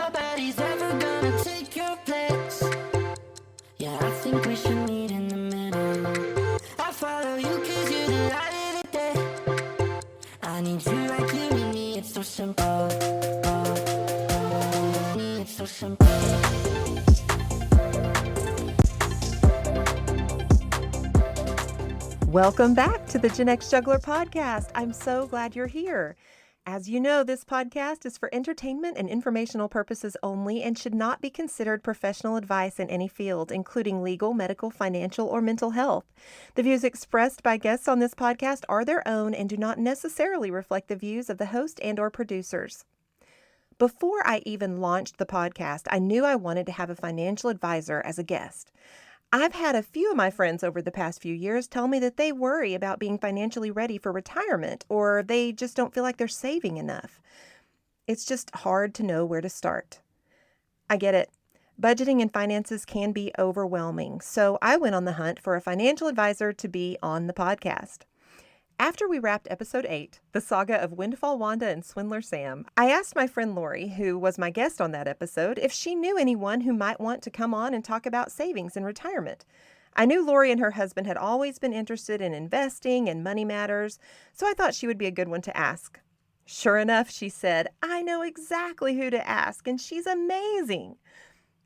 nobody's ever gonna take your place. Yeah, I think we should meet in the middle. I follow you cause you're the light of the day. I need you like you need me, it's so simple. It's so simple. Welcome back to the Gen X Juggler podcast. I'm so glad you're here. As you know, this podcast is for entertainment and informational purposes only and should not be considered professional advice in any field, including legal, medical, financial, or mental health. The views expressed by guests on this podcast are their own and do not necessarily reflect the views of the host and/or producers. Before I even launched the podcast, I knew I wanted to have a financial advisor as a guest. I've had a few of my friends over the past few years tell me that they worry about being financially ready for retirement, or they just don't feel like they're saving enough. It's just hard to know where to start. I get it. Budgeting and finances can be overwhelming, so I went on the hunt for a financial advisor to be on the podcast. After we wrapped episode 8, the saga of Windfall Wanda and Swindler Sam, I asked my friend Lori, who was my guest on that episode, if she knew anyone who might want to come on and talk about savings and retirement. I knew Lori and her husband had always been interested in investing and money matters, so I thought she would be a good one to ask. Sure enough, she said, I know exactly who to ask, and she's amazing.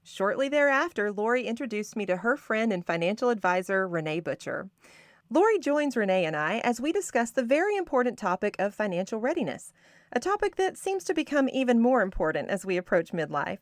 Shortly thereafter, Lori introduced me to her friend and financial advisor, Rene Butcher. Lori joins Rene and I as we discuss the very important topic of financial readiness, a topic that seems to become even more important as we approach midlife.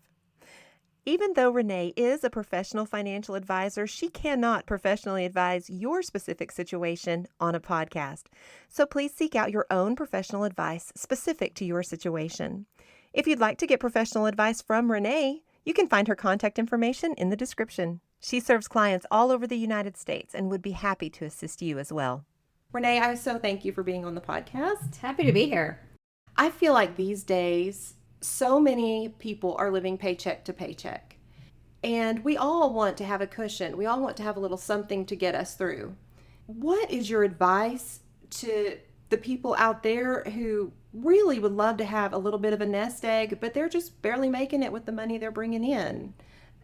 Even though Rene is a professional financial advisor, she cannot professionally advise your specific situation on a podcast. So please seek out your own professional advice specific to your situation. If you'd like to get professional advice from Rene, you can find her contact information in the description. She serves clients all over the United States and would be happy to assist you as well. Rene, I so thank you for being on the podcast. Happy to be here. I feel like these days, so many people are living paycheck to paycheck. And we all want to have a cushion. We all want to have a little something to get us through. What is your advice to the people out there who really would love to have a little bit of a nest egg, but they're just barely making it with the money they're bringing in?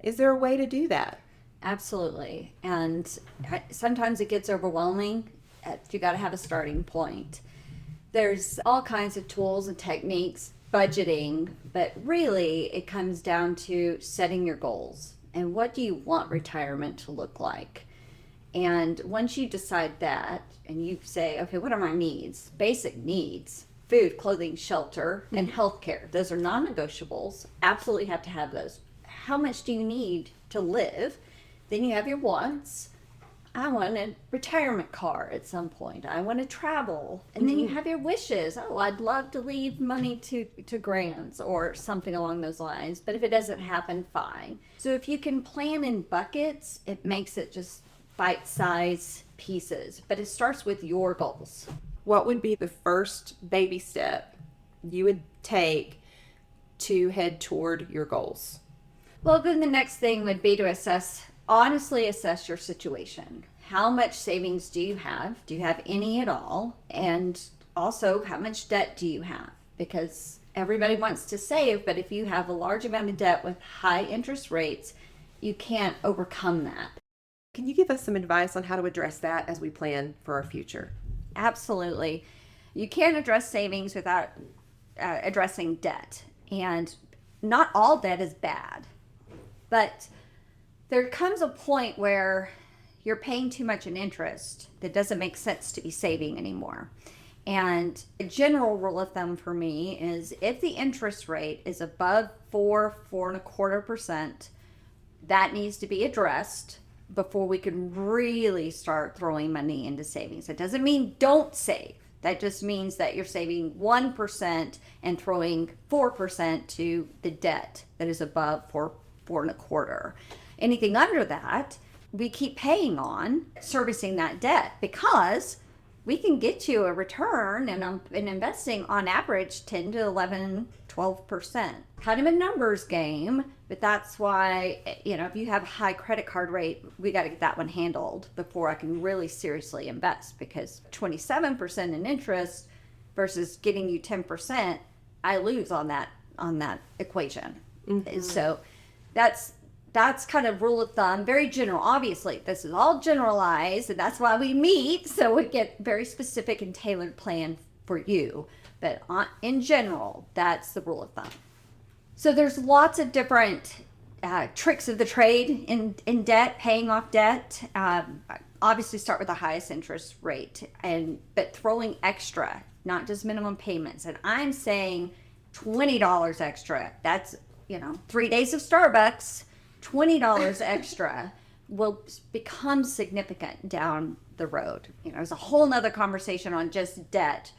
Is there a way to do that? Absolutely. And sometimes it gets overwhelming. You got to have a starting point. There's all kinds of tools and techniques, budgeting, but really it comes down to setting your goals and what do you want retirement to look like. And once you decide that and you say, okay, what are my needs? Basic needs: food, clothing, shelter, and healthcare. Those are non-negotiables. Absolutely have to have those. How much do you need to live? Then you have your wants. I want a retirement car at some point. I want to travel. And then you have your wishes. Oh, I'd love to leave money to grants or something along those lines. But if it doesn't happen, fine. So if you can plan in buckets, it makes it just bite-sized pieces. But it starts with your goals. What would be the first baby step you would take to head toward your goals? Well, then the next thing would be to honestly assess your situation. How much savings do you have? Do you have any at all? And also, how much debt do you have? Because everybody wants to save, but if you have a large amount of debt with high interest rates, you can't overcome that. Can you give us some advice on how to address that as we plan for our future? Absolutely. You can't address savings without addressing debt. And not all debt is bad. But there comes a point where you're paying too much in interest that doesn't make sense to be saving anymore. And a general rule of thumb for me is if the interest rate is above 4.25%, that needs to be addressed before we can really start throwing money into savings. It doesn't mean don't save. That just means that you're saving 1% and throwing 4% to the debt that is above 4.25. Anything under that, we keep paying on servicing that debt because we can get you a return and investing on average 10 to 11, 12%. Kind of a numbers game, but that's why, if you have a high credit card rate, we got to get that one handled before I can really seriously invest, because 27% in interest versus getting you 10%, I lose on that equation. So that's kind of rule of thumb, very general. Obviously, this is all generalized, and that's why we meet, so we get very specific and tailored plan for you. But in general, that's the rule of thumb. So there's lots of different tricks of the trade in debt, paying off debt. Obviously, start with the highest interest rate, but throwing extra, not just minimum payments. And I'm saying $20 extra. That's 3 days of Starbucks. $20 extra will become significant down the road. There's a whole nother conversation on just debt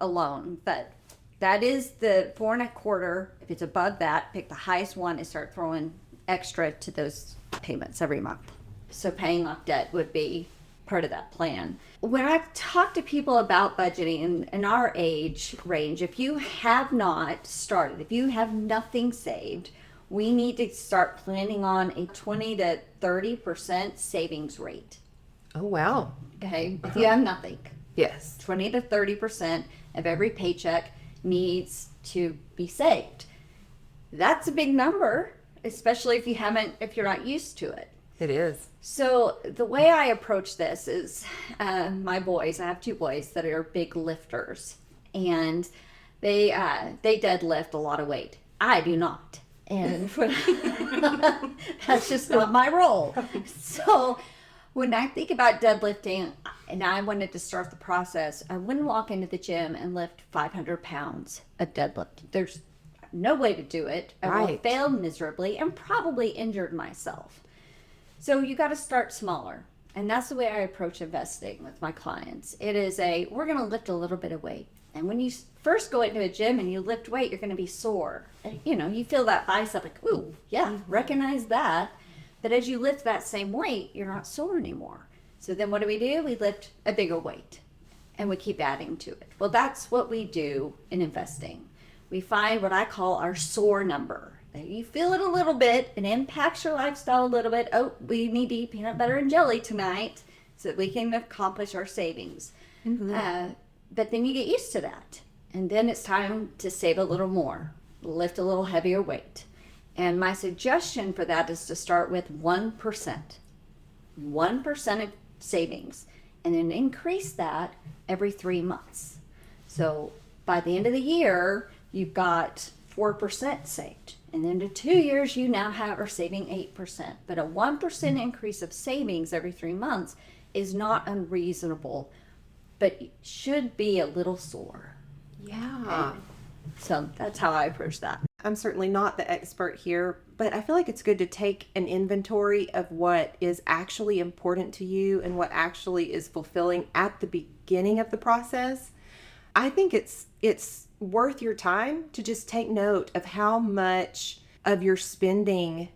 alone, but that is the 4.25. If it's above that, pick the highest one and start throwing extra to those payments every month. So paying off debt would be part of that plan. When I talk to people about budgeting in our age range, if you have not started, if you have nothing saved, we need to start planning on a 20 to 30% savings rate. Oh, wow. Okay. If you have nothing. Yes. 20 to 30% of every paycheck needs to be saved. That's a big number, especially if you're not used to it. It is. So the way I approach this is my boys, I have 2 boys that are big lifters, and they deadlift a lot of weight. I do not. And that's just not my role. So when I think about deadlifting and I wanted to start the process, I wouldn't walk into the gym and lift 500 pounds of deadlift. There's no way to do it. I will fail miserably and probably injured myself. So you got to start smaller. And that's the way I approach investing with my clients. It is we're going to lift a little bit of weight. And when you first go into a gym and you lift weight, you're going to be sore. And, you feel that bicep like, ooh, yeah, recognize that. But as you lift that same weight, you're not sore anymore. So then what do? We lift a bigger weight and we keep adding to it. Well, that's what we do in investing. We find what I call our SOAR number. You feel it a little bit, it impacts your lifestyle a little bit. Oh, we need to eat peanut butter and jelly tonight so that we can accomplish our savings. Mm-hmm. But then you get used to that. And then it's time to save a little more, lift a little heavier weight. And my suggestion for that is to start with 1%. 1% of savings. And then increase that every 3 months. So by the end of the year, you've got 4% saved. And then in 2 years, you now are saving 8%. But a 1% increase of savings every 3 months is not unreasonable, but should be a little sore. Yeah. Okay? So that's how I approach that. I'm certainly not the expert here, but I feel like it's good to take an inventory of what is actually important to you and what actually is fulfilling at the beginning of the process. I think it's worth your time to just take note of how much of your spending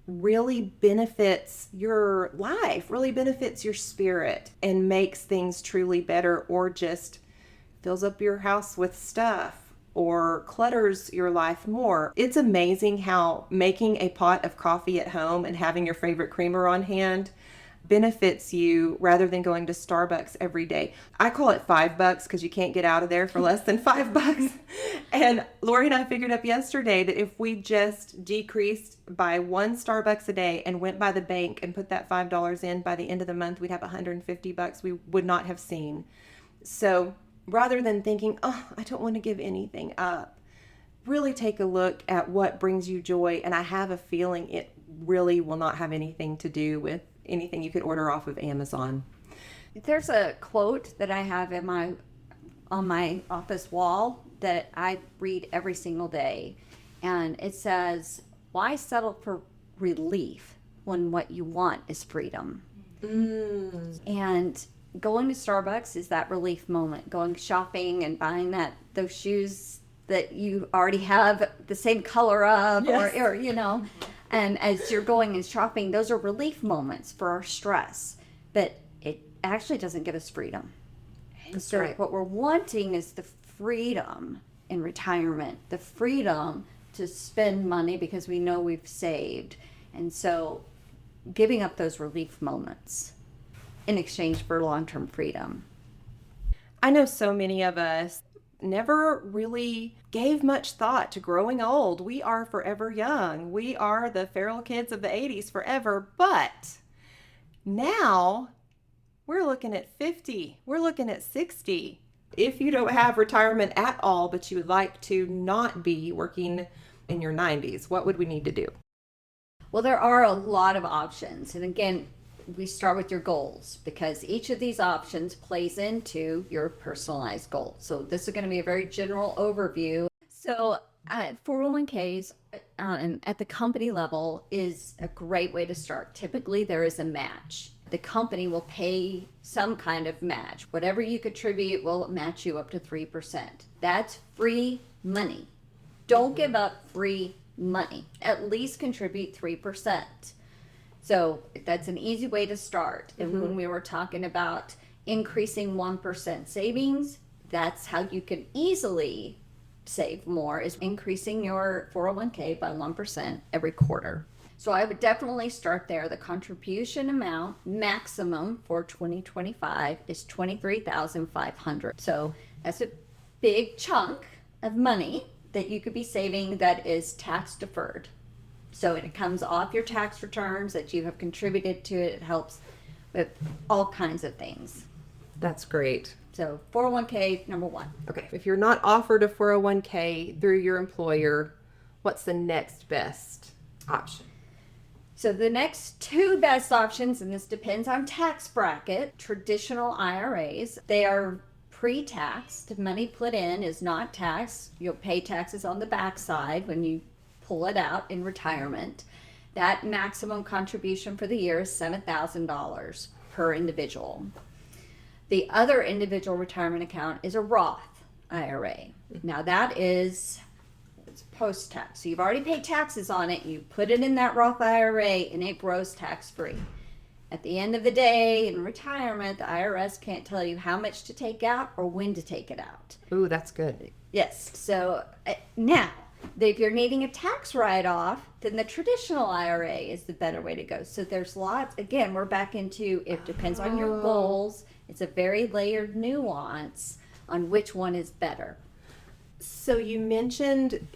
really benefits your life, really benefits your spirit, and makes things truly better, or just fills up your house with stuff or clutters your life more. It's amazing how making a pot of coffee at home and having your favorite creamer on hand benefits you rather than going to Starbucks every day. I call it $5 because you can't get out of there for less than $5. And Lori and I figured up yesterday that if we just decreased by 1 Starbucks a day and went by the bank and put that $5 in, by the end of the month, we'd have $150 we would not have seen. So rather than thinking, oh, I don't want to give anything up, really take a look at what brings you joy. And I have a feeling it really will not have anything to do with anything you could order off of Amazon. There's a quote that I have on my office wall that I read every single day, and it says, "Why settle for relief when what you want is freedom?" And going to Starbucks is that relief moment. Going shopping and buying those shoes that you already have the same color of, yes. or and as you're going and shopping, those are relief moments for our stress. But it actually doesn't give us freedom. That's so right. What we're wanting is the freedom in retirement, the freedom to spend money because we know we've saved. And so giving up those relief moments in exchange for long-term freedom. I know so many of us never really gave much thought to growing old. We are forever young. We are the feral kids of the 80s forever. But now we're looking at 50. We're looking at 60. If you don't have retirement at all, but you would like to not be working in your 90s, what would we need to do? Well, there are a lot of options. And again, we start with your goals because each of these options plays into your personalized goals. So this is going to be a very general overview. So 401ks at the company level is a great way to start. Typically, there is a match. The company will pay some kind of match. Whatever you contribute will match you up to 3%. That's free money. Don't give up free money. At least contribute 3%. So that's an easy way to start. And when we were talking about increasing 1% savings, that's how you can easily save more, is increasing your 401k by 1% every quarter. So I would definitely start there. The contribution amount maximum for 2025 is $23,500. So that's a big chunk of money that you could be saving that is tax deferred. So it comes off your tax returns that you have contributed to it. It helps with all kinds of things. That's great. So 401k, number one. Okay. If you're not offered a 401k through your employer, what's the next best option? So the next two best options, and this depends on tax bracket, traditional IRAs. They are pre-taxed. Money put in is not taxed. You'll pay taxes on the backside when you pull it out in retirement. That maximum contribution for the year is $7,000 per individual. The other individual retirement account is a Roth IRA. Now that is post-tax. So you've already paid taxes on it. You put it in that Roth IRA and it grows tax-free. At the end of the day, in retirement, the IRS can't tell you how much to take out or when to take it out. Ooh, that's good. Yes. So now, if you're needing a tax write-off, then the traditional IRA is the better way to go. So there's lots, again, we're back into, it depends on your goals. It's a very layered nuance on which one is better. So you mentioned,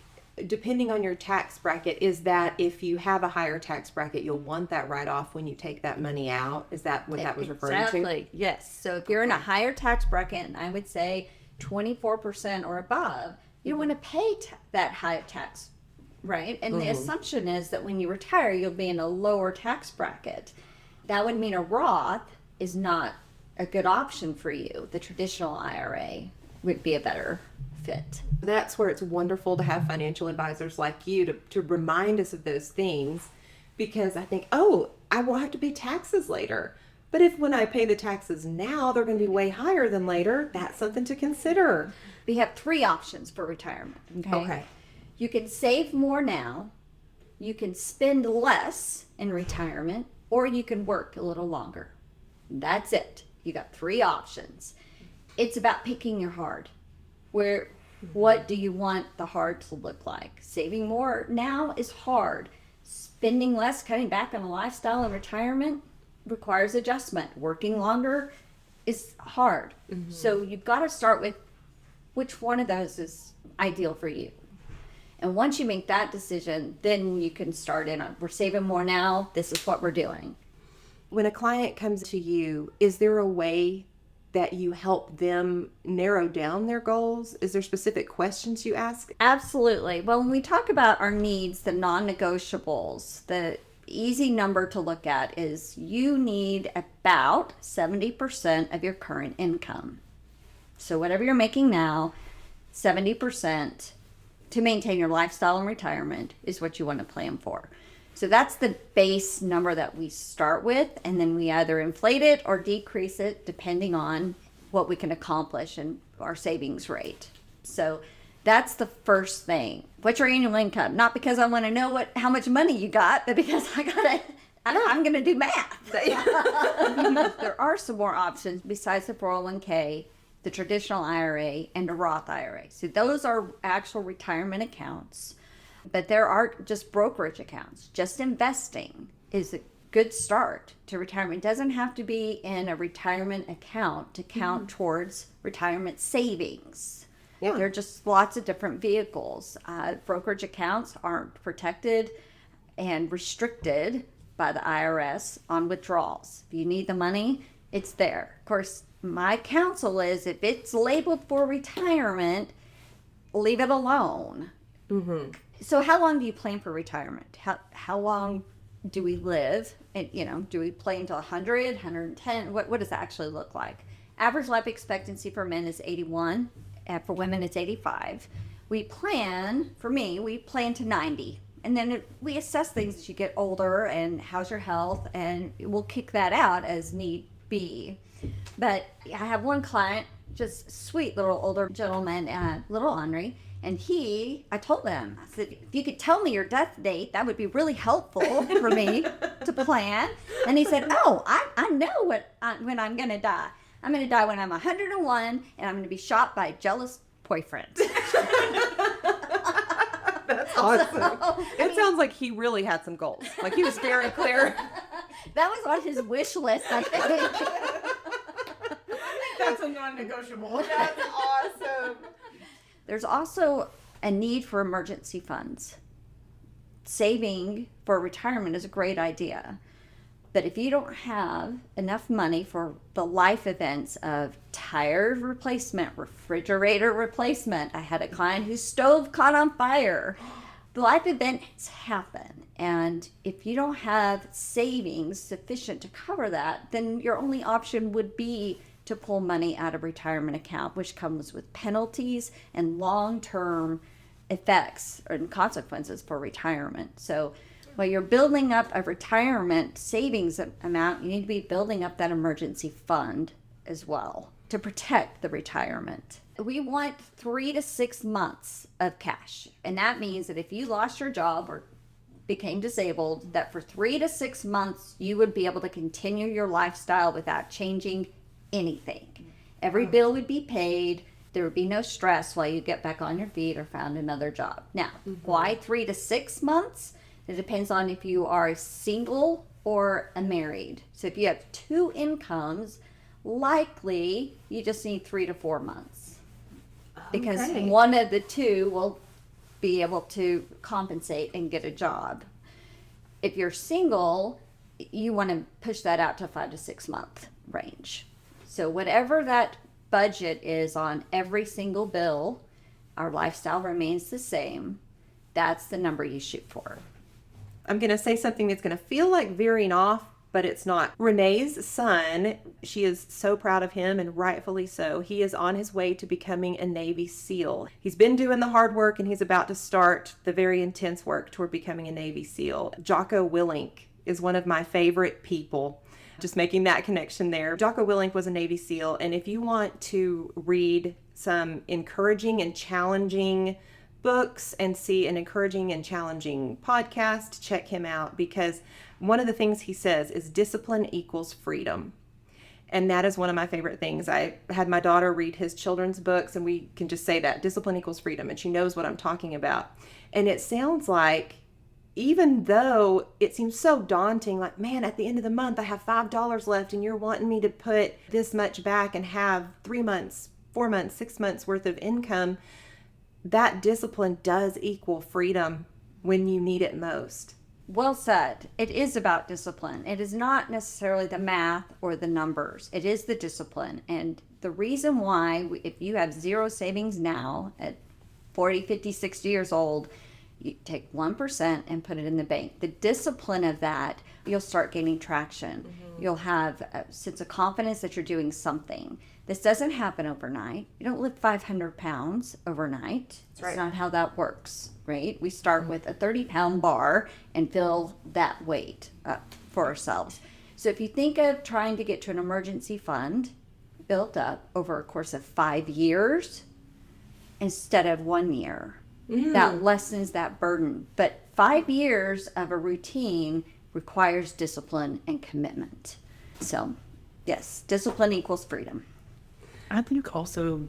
depending on your tax bracket, is that if you have a higher tax bracket, you'll want that write-off when you take that money out? Is that what that was referring to? Exactly, yes. So if you're in a higher tax bracket, and I would say 24% or above, you don't want to pay that high tax, right? And the assumption is that when you retire, you'll be in a lower tax bracket. That would mean a Roth is not a good option for you. The traditional IRA would be a better fit. That's where it's wonderful to have financial advisors like you to remind us of those things, because I think, oh, I will have to pay taxes later. But if when I pay the taxes now, they're going to be way higher than later, that's something to consider. We have three options for retirement. Okay. You can save more now, you can spend less in retirement, or you can work a little longer. That's it. You got three options. It's about picking your heart. What do you want the heart to look like? Saving more now is hard. Spending less, cutting back on a lifestyle in retirement requires adjustment. Working longer is hard. So you've got to start with which one of those is ideal for you. And once you make that decision, then you can start in on, we're saving more now, this is what we're doing. When a client comes to you, is there a way that you help them narrow down their goals? Is there specific questions you ask? Absolutely. Well, when we talk about our needs, the non-negotiables, the easy number to look at is you need about 70% of your current income. So whatever you're making now, 70% to maintain your lifestyle and retirement is what you want to plan for. So that's the base number that we start with, and then we either inflate it or decrease it depending on what we can accomplish and our savings rate. So that's the first thing. What's your annual income? Not because I want to know how much money you got, but because I'm going to do math. There are some more options besides the 401k, the traditional IRA, and a Roth IRA. So those are actual retirement accounts. But there are just brokerage accounts. Just investing is a good start to retirement. It doesn't have to be in a retirement account to count towards retirement savings. Yeah. There are just lots of different vehicles. Brokerage accounts aren't protected and restricted by the IRS on withdrawals. If you need the money, it's there. Of course, my counsel is if it's labeled for retirement, leave it alone. Mm-hmm. So how long do you plan for retirement? How long do we live? And, do we play until 100, 110? What does that actually look like? Average life expectancy for men is 81. For women, it's 85. We plan to 90. And then we assess things as you get older and how's your health, and we'll kick that out as need be. But I have one client, just sweet little older gentleman, little Henri, and I told him, I said, if you could tell me your death date, that would be really helpful for me to plan. And he said, oh, I know when I'm going to die. I'm going to die when I'm 101, and I'm going to be shot by a jealous boyfriend. That's awesome. It sounds like he really had some goals. Like he was very clear. That was on his wish list, I think. That's a non-negotiable. That's awesome. There's also a need for emergency funds. Saving for retirement is a great idea. But if you don't have enough money for the life events of tire replacement, refrigerator replacement, I had a client whose stove caught on fire. The life events happen. And if you don't have savings sufficient to cover that, then your only option would be to pull money out of retirement account, which comes with penalties and long-term effects and consequences for retirement. So while you're building up a retirement savings amount, you need to be building up that emergency fund as well to protect the retirement. We want 3 to 6 months of cash. And that means that if you lost your job or became disabled, that for 3 to 6 months, you would be able to continue your lifestyle without changing anything. Every bill would be paid. There would be no stress while you get back on your feet or found another job. Now, why 3 to 6 months? It depends on if you are single or married. So if you have 2 incomes, likely you just need 3 to 4 months. Because one of the two will be able to compensate and get a job. If you're single, you want to push that out to 5 to 6 month range. So whatever that budget is on every single bill, our lifestyle remains the same. That's the number you shoot for. I'm going to say something that's going to feel like veering off, but it's not. Renee's son, she is so proud of him, and rightfully so. He is on his way to becoming a Navy SEAL. He's been doing the hard work, and he's about to start the very intense work toward becoming a Navy SEAL. Jocko Willink is one of my favorite people. Just making that connection there. Jocko Willink was a Navy SEAL, and if you want to read some encouraging and challenging books and see an encouraging and challenging podcast, check him out, because one of the things he says is discipline equals freedom. And that is one of my favorite things. I had my daughter read his children's books, and we can just say that discipline equals freedom, and she knows what I'm talking about. And it sounds like, even though it seems so daunting, like, man, at the end of the month, I have $5 left and you're wanting me to put this much back and have 3 months, 4 months, 6 months worth of income, that discipline does equal freedom when you need it most. Well said. It is about discipline. It is not necessarily the math or the numbers. It is the discipline. And the reason why, if you have zero savings now at 40, 50, 60 years old, you take 1% and put it in the bank. The discipline of that, you'll start gaining traction. Mm-hmm. You'll have a sense of confidence that you're doing something. This doesn't happen overnight. You don't lift 500 pounds overnight. That's not how that works, right? We start with a 30-pound bar and fill that weight up for ourselves. So if you think of trying to get to an emergency fund built up over a course of 5 years instead of 1 year, that lessens that burden. But 5 years of a routine requires discipline and commitment. So, yes, discipline equals freedom. I think also,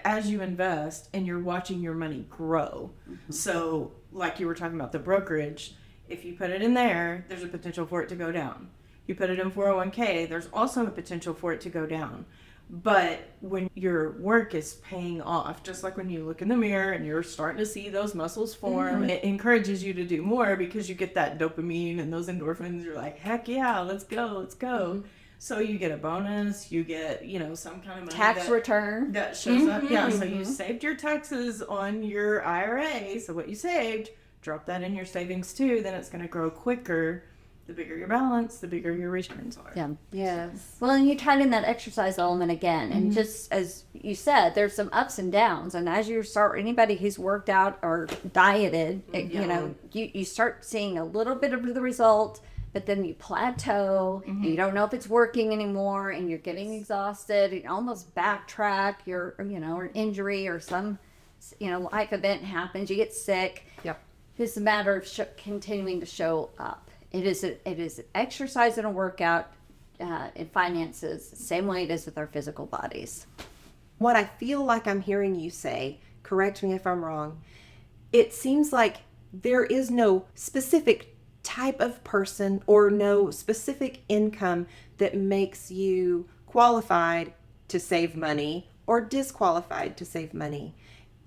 as you invest and you're watching your money grow, so like you were talking about the brokerage, if you put it in there, there's a potential for it to go down. You put it in 401k, there's also a potential for it to go down. But when your work is paying off, just like when you look in the mirror and you're starting to see those muscles form, it encourages you to do more because you get that dopamine and those endorphins. You're like, heck yeah, let's go, let's go. So you get a bonus, you get, some kind of money Tax return. that shows up. Yeah, so you saved your taxes on your IRA. So what you saved, drop that in your savings too. Then it's going to grow quicker. The bigger your balance, the bigger your returns are. Yeah. Yes. Well, and you tied in that exercise element again. And just as you said, there's some ups and downs. And as you start, anybody who's worked out or dieted, you start seeing a little bit of the result, but then you plateau. And you don't know if it's working anymore, and you're getting exhausted. You almost backtrack your, or injury or some, life event happens. You get sick. Yep. It's a matter of continuing to show up. It is an exercise and a workout in finances, the same way it is with our physical bodies. What I feel like I'm hearing you say, correct me if I'm wrong, it seems like there is no specific type of person or no specific income that makes you qualified to save money or disqualified to save money.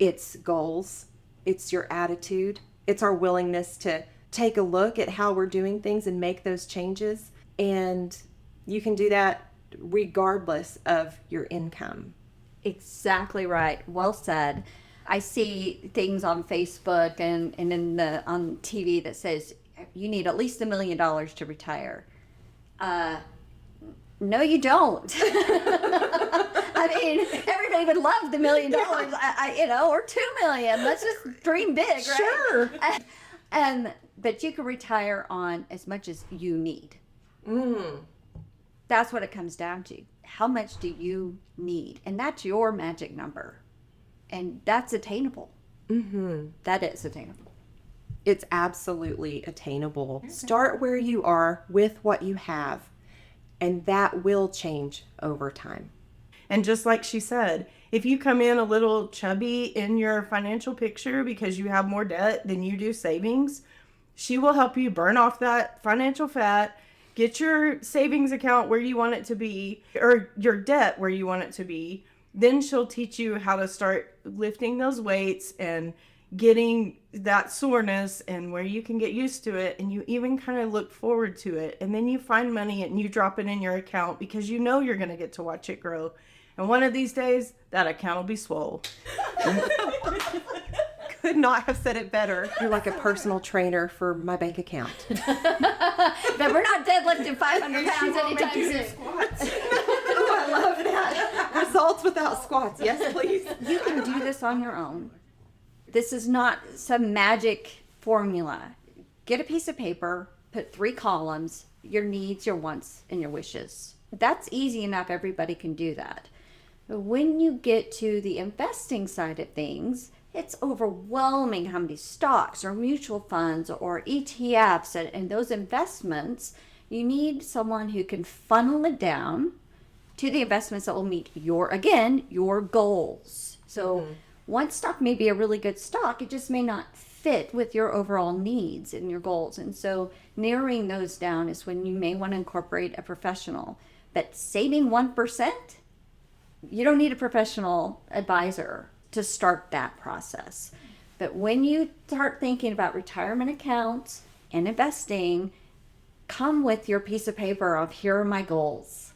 It's goals, it's your attitude, it's our willingness to take a look at how we're doing things and make those changes. And you can do that regardless of your income. Exactly right. Well said. I see things on Facebook and on TV that says you need at least $1 million to retire. No, you don't. I mean, everybody would love the $1 million, or $2 million. Let's just dream big, right? Sure. But you can retire on as much as you need. That's what it comes down to. How much do you need? And that's your magic number. And that's attainable. That is attainable. It's absolutely attainable. Start where you are with what you have, and that will change over time. And just like she said, if you come in a little chubby in your financial picture because you have more debt than you do savings, she will help you burn off that financial fat, get your savings account where you want it to be, or your debt where you want it to be. Then she'll teach you how to start lifting those weights and getting that soreness and where you can get used to it, and you even kind of look forward to it. And then you find money and you drop it in your account because you know you're going to get to watch it grow. And one of these days, that account will be swole. Could not have said it better. You're like a personal trainer for my bank account. But we're not deadlifting 500 pounds anytime soon. Oh, I love that. Results without squats. Yes, please. You can do this on your own. This is not some magic formula. Get a piece of paper, put 3 columns, your needs, your wants, and your wishes. That's easy enough. Everybody can do that. But when you get to the investing side of things, it's overwhelming how many stocks or mutual funds or ETFs and those investments. You need someone who can funnel it down to the investments that will meet your goals. So one stock may be a really good stock. It just may not fit with your overall needs and your goals. And so narrowing those down is when you may want to incorporate a professional. But saving 1%, you don't need a professional advisor to start that process. But when you start thinking about retirement accounts and investing, come with your piece of paper of here are my goals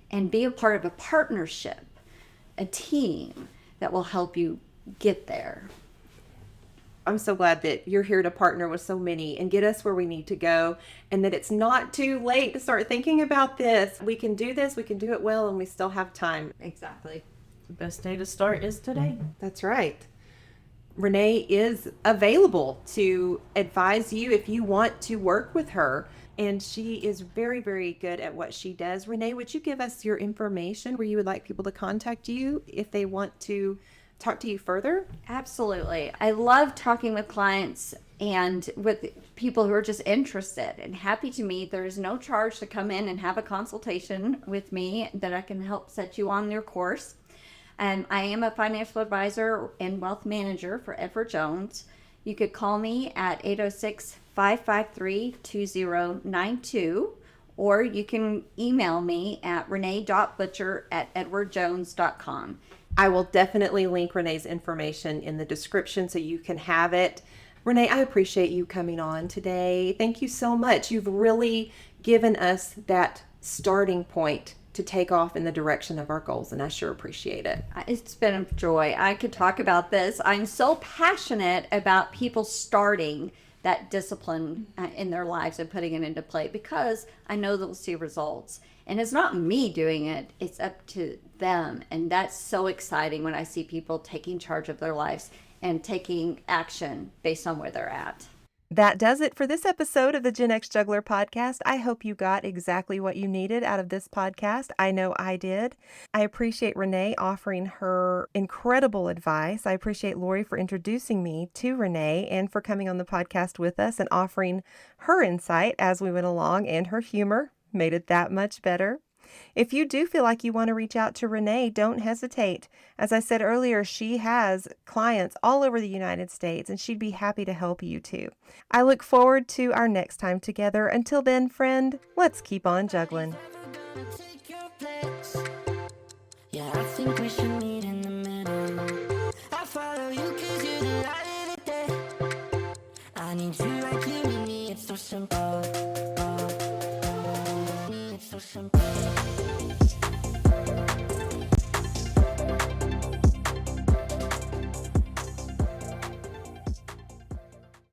and be a part of a partnership, a team that will help you get there. I'm so glad that you're here to partner with so many and get us where we need to go, and that it's not too late to start thinking about this. We can do this, we can do it well, and we still have time. Exactly. The best day to start is today. That's right. Rene is available to advise you if you want to work with her, and she is very, very good at what she does. Rene, would you give us your information where you would like people to contact you if they want to talk to you further? Absolutely. I love talking with clients and with people who are just interested and happy to meet. There is no charge to come in and have a consultation with me that I can help set you on your course. And I am a financial advisor and wealth manager for Edward Jones. You could call me at 806-553-2092, or you can email me at rene.butcher@edwardjones.com. I will definitely link Renee's information in the description so you can have it. Renee, I appreciate you coming on today. Thank you so much. You've really given us that starting point to take off in the direction of our goals, and I sure appreciate it. It's been a joy. I could talk about this. I'm so passionate about people starting that discipline in their lives and putting it into play, because I know they'll see results. And it's not me doing it, it's up to them. And that's so exciting when I see people taking charge of their lives and taking action based on where they're at. That does it for this episode of the Gen X Juggler podcast. I hope you got exactly what you needed out of this podcast. I know I did. I appreciate Renee offering her incredible advice. I appreciate Lori for introducing me to Renee and for coming on the podcast with us and offering her insight as we went along, and her humor made it that much better. If you do feel like you want to reach out to Renee, don't hesitate. As I said earlier, she has clients all over the United States, and she'd be happy to help you too. I look forward to our next time together. Until then, friend, let's keep on juggling. Gonna take your place. Yeah, I think we should meet in the middle. I follow you 'cause you're the light of the day. I need you right